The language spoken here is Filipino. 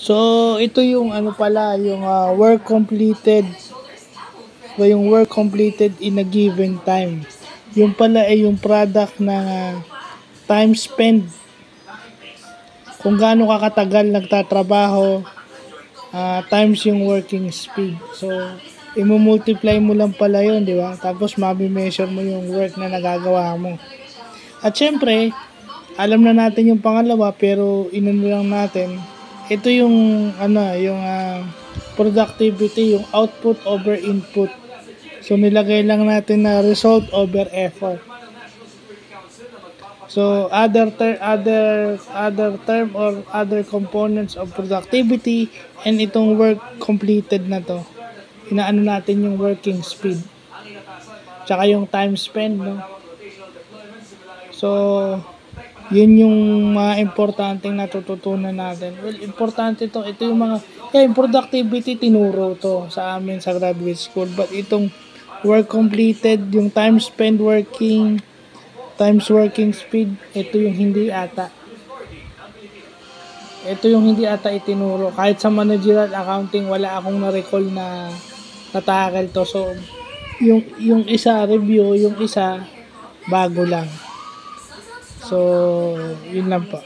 So, ito yung ano pala, yung work completed. So, yung work completed in a given time. Yung pala ay yung product ng time spent. Kung gaano ka katagal nagtatrabaho, times yung working speed. So, i-multiply mo lang pala yun, di ba? Tapos, mabi-measure mo yung work na nagagawa mo. At syempre, alam na natin yung pangalawa, pero inano lang natin, ito yung, yung productivity, yung output over input. So, nilagay lang natin na result over effort. So, other term or other components of productivity and itong work completed na to. Inaano natin yung working speed. Tsaka yung time spent, no? So, yun yung mga importanteng natututunan natin. Well, importante to. Ito yung mga, yung productivity, tinuro to sa amin sa graduate school. But itong work completed, yung time spent working, times working speed, ito yung hindi ata. Ito yung hindi ata itinuro. Kahit sa managerial accounting, wala akong na-recall na natakal to. So, yung isa review, yung isa bago lang. So, yun lang po.